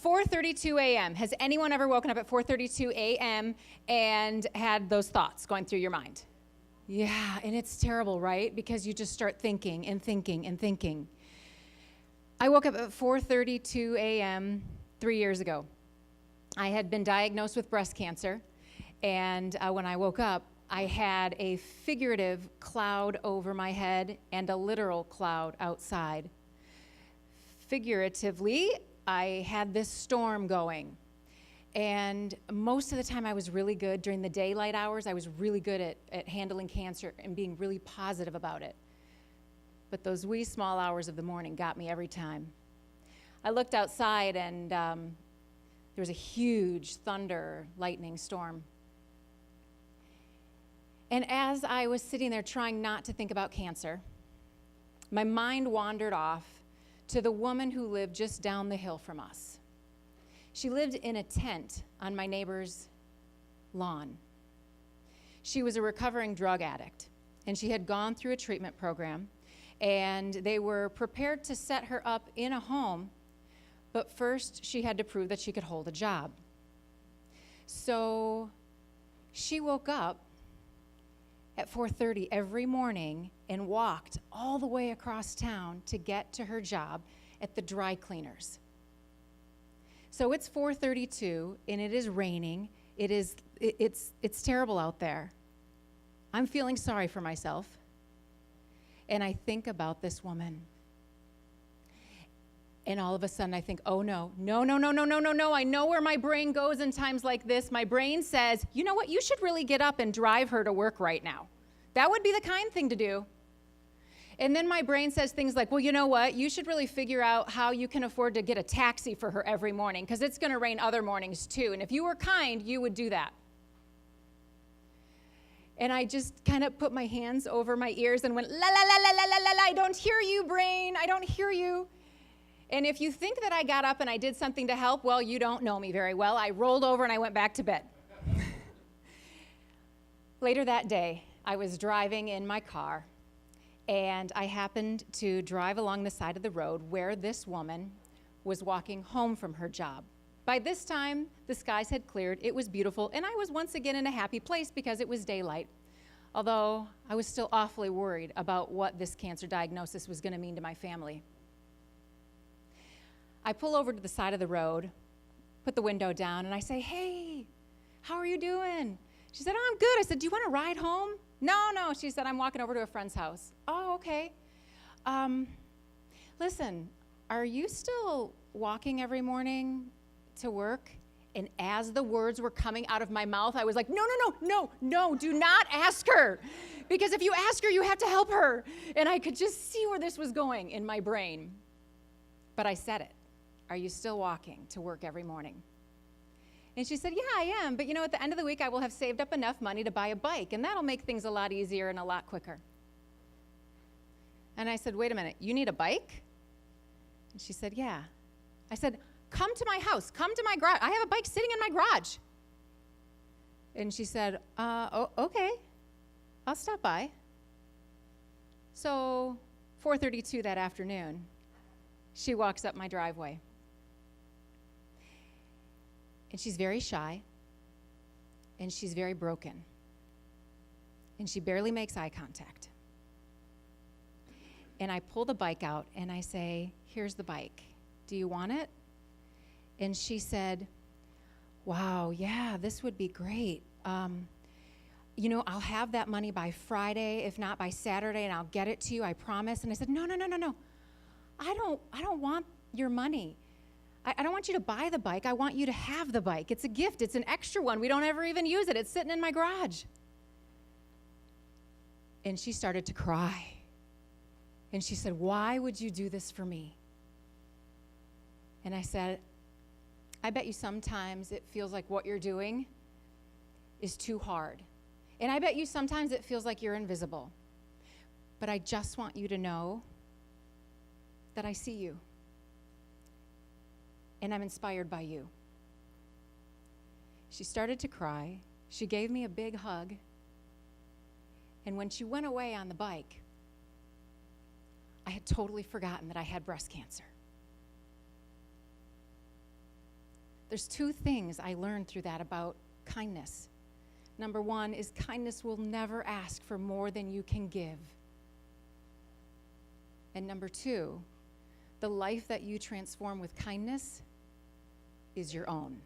4:32 a.m. Has anyone ever woken up at 4:32 a.m. and had those thoughts going through your mind? Yeah, and it's terrible, right? Because you just start thinking and thinking and thinking. I woke up at 4:32 a.m. 3 years ago. I had been diagnosed with breast cancer, and when I woke up, I had a figurative cloud over my head and a literal cloud outside. Figuratively, I had this storm going. And most of the time I was really good. During the daylight hours, I was really good at handling cancer and being really positive about it. But those wee small hours of the morning got me every time. I looked outside and there was a huge thunder, lightning storm. And as I was sitting there trying not to think about cancer, my mind wandered off to the woman who lived just down the hill from us. She lived in a tent on my neighbor's lawn. She was a recovering drug addict, and she had gone through a treatment program, and they were prepared to set her up in a home, but first she had to prove that she could hold a job. So she woke up at 4:30 every morning and walked all the way across town to get to her job at the dry cleaners. So it's 4:32 and it is raining. It's terrible out there. I'm feeling sorry for myself. And I think about this woman. And all of a sudden I think, oh no. I know where my brain goes in times like this. My brain says, you know what, you should really get up and drive her to work right now. That would be the kind thing to do. And then my brain says things like, well, you know what, you should really figure out how you can afford to get a taxi for her every morning, because it's going to rain other mornings too. And if you were kind, you would do that. And I just kind of put my hands over my ears and went, la, la, la, la, la, la, la, la, I don't hear you, brain. I don't hear you. And if you think that I got up and I did something to help, well, you don't know me very well. I rolled over and I went back to bed. Later that day, I was driving in my car, and I happened to drive along the side of the road where this woman was walking home from her job. By this time, the skies had cleared, it was beautiful, and I was once again in a happy place because it was daylight, although I was still awfully worried about what this cancer diagnosis was going to mean to my family. I pull over to the side of the road, put the window down, and I say, hey, how are you doing? She said, oh, I'm good. I said, do you want to ride home? No. She said, I'm walking over to a friend's house. Oh, okay. Listen, are you still walking every morning to work? And as the words were coming out of my mouth, I was like, no, do not ask her. Because if you ask her, you have to help her. And I could just see where this was going in my brain. But I said it. Are you still walking to work every morning? And she said, yeah, I am. But at the end of the week, I will have saved up enough money to buy a bike, and that'll make things a lot easier and a lot quicker. And I said, wait a minute, you need a bike? And she said, yeah. I said, come to my house, come to my garage. I have a bike sitting in my garage. And she said, okay, I'll stop by. So 4:32 that afternoon, she walks up my driveway. And she's very shy, and she's very broken, and she barely makes eye contact. And I pull the bike out, and I say, here's the bike. Do you want it? And she said, wow, yeah, this would be great. I'll have that money by Friday, if not by Saturday, and I'll get it to you, I promise. And I said, no. I don't want your money. I don't want you to buy the bike. I want you to have the bike. It's a gift. It's an extra one. We don't ever even use it. It's sitting in my garage. And she started to cry. And she said, why would you do this for me? And I said, I bet you sometimes it feels like what you're doing is too hard. And I bet you sometimes it feels like you're invisible. But I just want you to know that I see you. And I'm inspired by you. She started to cry. She gave me a big hug. And when she went away on the bike, I had totally forgotten that I had breast cancer. There's two things I learned through that about kindness. Number one is kindness will never ask for more than you can give. And number two, the life that you transform with kindness is your own.